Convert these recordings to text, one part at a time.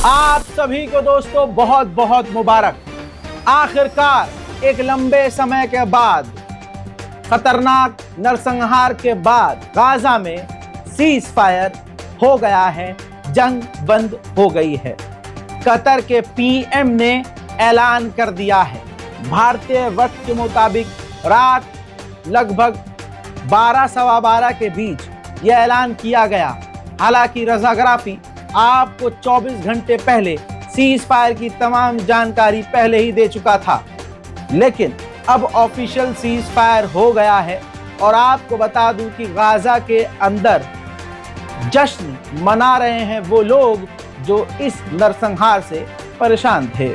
आप सभी को दोस्तों बहुत बहुत मुबारक। आखिरकार एक लंबे समय के बाद, खतरनाक नरसंहार के बाद गाजा में सीज फायर हो गया है, जंग बंद हो गई है। कतर के पीएम ने ऐलान कर दिया है। भारतीय वक्त के मुताबिक रात लगभग 12 सवा 12 के बीच यह ऐलान किया गया। हालांकि रज़ा गराफी आपको 24 घंटे पहले सीज फायर की तमाम जानकारी पहले ही दे चुका था, लेकिन अब ऑफिशियल सीज फायर हो गया है। और आपको बता दूं कि गाजा के अंदर जश्न मना रहे हैं वो लोग जो इस नरसंहार से परेशान थे।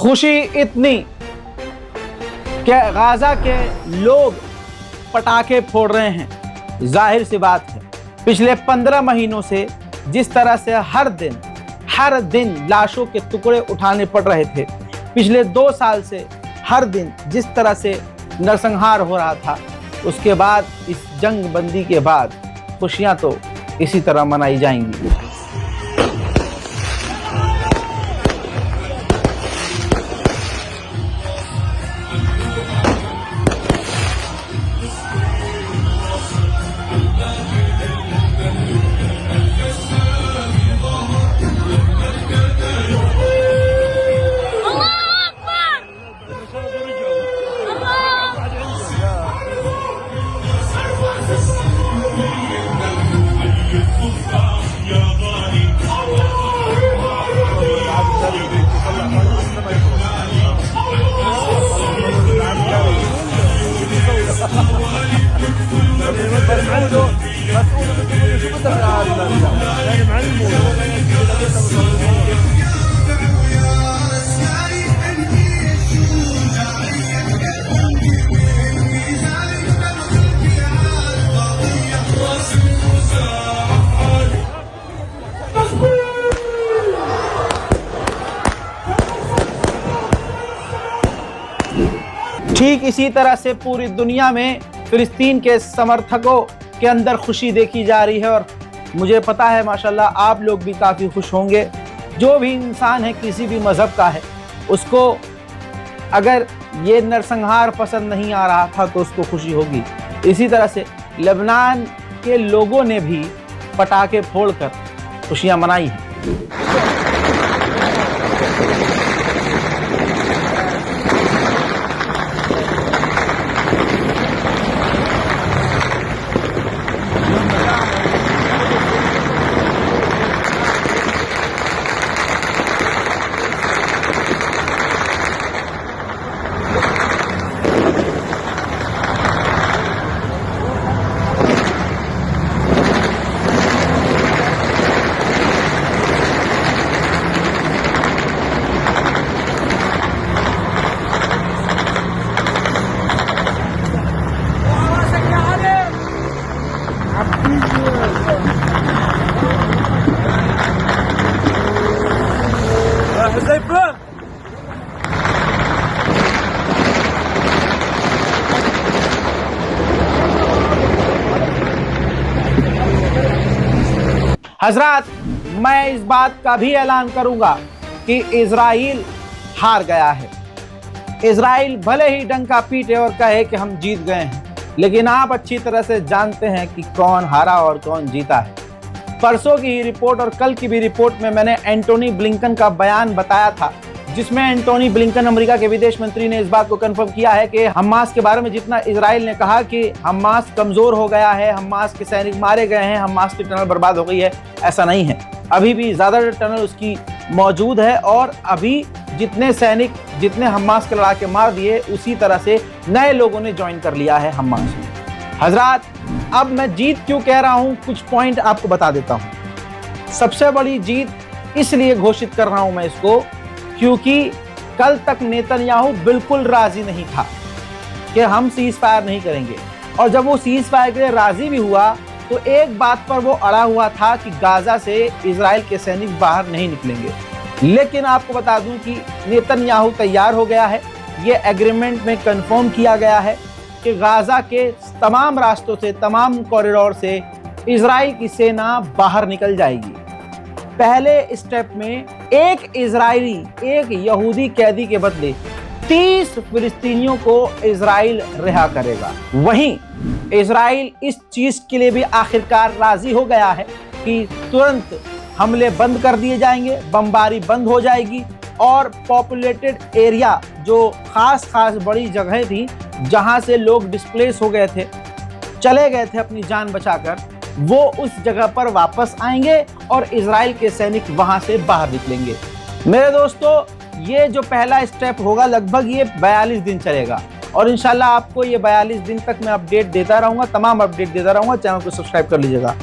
खुशी इतनी कि गाजा के लोग पटाखे फोड़ रहे हैं। जाहिर सी बात है, पिछले 15 महीनों से जिस तरह से हर दिन लाशों के टुकड़े उठाने पड़ रहे थे, पिछले 2 साल से हर दिन जिस तरह से नरसंहार हो रहा था, उसके बाद इस जंग बंदी के बाद खुशियां तो इसी तरह मनाई जाएंगी। ठीक इसी तरह से पूरी दुनिया में फिलिस्तीन के समर्थकों के अंदर खुशी देखी जा रही है। और मुझे पता है माशाल्लाह आप लोग भी काफ़ी खुश होंगे। जो भी इंसान है, किसी भी मज़हब का है, उसको अगर ये नरसंहार पसंद नहीं आ रहा था तो उसको खुशी होगी। इसी तरह से लेबनान के लोगों ने भी पटाखे फोड़कर खुशियाँ मनाई हैं। हजरात, मैं इस बात का भी ऐलान करूंगा कि इजराइल हार गया है। इजराइल भले ही डंका पीटे और कहे कि हम जीत गए हैं, लेकिन आप अच्छी तरह से जानते हैं कि कौन हारा और कौन जीता है। परसों की ही रिपोर्ट और कल की भी रिपोर्ट में मैंने एंटोनी ब्लिंकन का बयान बताया था, जिसमें एंटोनी ब्लिंकन अमेरिका के विदेश मंत्री ने इस बात को कंफर्म किया है कि हमास के बारे में जितना इजराइल ने कहा कि हमास कमजोर हो गया है, हमास के सैनिक मारे गए हैं, हमास की टनल बर्बाद हो गई है, ऐसा नहीं है। अभी भी ज्यादा टनल उसकी मौजूद है और अभी जितने सैनिक जितने हमास के लड़ा के मार दिए, उसी तरह से नए लोगों ने ज्वाइन कर लिया है हमास में। हजरात, अब मैं जीत क्यों कह रहा हूं, कुछ पॉइंट आपको बता देता हूं। सबसे बड़ी जीत इसलिए घोषित कर रहा हूं मैं इसको, क्योंकि कल तक नेतन्याहू बिल्कुल राजी नहीं था कि हम सीज फायर नहीं करेंगे, और जब वो सीज फायर के लिए राजी भी हुआ तो एक बात पर वो अड़ा हुआ था कि गाजा से इजराइल के सैनिक बाहर नहीं निकलेंगे। लेकिन आपको बता दूं कि नेतन्याहू तैयार हो गया है। ये एग्रीमेंट में कंफर्म किया गया है कि गाजा के तमाम रास्तों से, तमाम कॉरिडोर से इजराइल की सेना बाहर निकल जाएगी। पहले स्टेप में एक इजरायली, एक यहूदी कैदी के बदले 30 फिलिस्तीनियों को इजराइल रिहा करेगा। वहीं इजराइल इस चीज के लिए भी आखिरकार राजी हो गया है कि तुरंत हमले बंद कर दिए जाएंगे, बमबारी बंद हो जाएगी और पॉपुलेटेड एरिया, जो खास बड़ी जगह थी जहां से लोग डिस्प्लेस हो गए थे, चले गए थे अपनी जान बचाकर, वो उस जगह पर वापस आएंगे और इजराइल के सैनिक वहां से बाहर निकलेंगे। मेरे दोस्तों, ये जो पहला स्टेप होगा लगभग ये 42 दिन चलेगा और इंशाल्लाह आपको ये 42 दिन तक मैं अपडेट देता रहूंगा, तमाम अपडेट देता रहूंगा। चैनल को सब्सक्राइब कर लीजिएगा।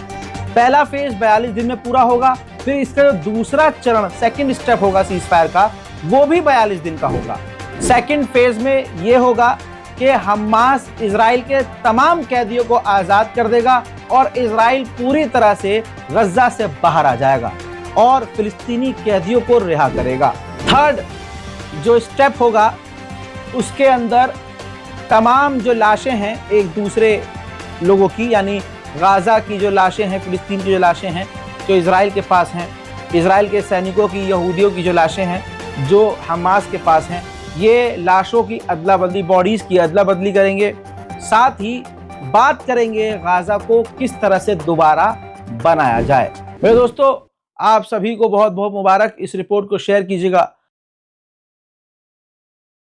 पहला फेज 42 दिन में पूरा होगा, फिर इसका जो दूसरा चरण, सेकंड स्टेप होगा सीज फायर का, वो भी 42 दिन का होगा। सेकंड फेज में ये होगा कि हमास इजराइल के तमाम कैदियों को आज़ाद कर देगा और इजराइल पूरी तरह से गजा से बाहर आ जाएगा और फिलिस्तीनी कैदियों को रिहा करेगा। थर्ड जो स्टेप होगा उसके अंदर तमाम जो लाशें हैं एक दूसरे लोगों की, यानी गाजा की जो लाशें हैं, फिलिस्तीन की जो लाशें हैं जो इजराइल के पास हैं, इजराइल के सैनिकों की, यहूदियों की जो लाशें हैं जो हमास के पास हैं, ये लाशों की अदला बदली, बॉडीज़ की अदला बदली करेंगे। साथ ही बात करेंगे गाजा को किस तरह से दोबारा बनाया जाए। मेरे दोस्तों, आप सभी को बहुत बहुत मुबारक। इस रिपोर्ट को शेयर कीजिएगा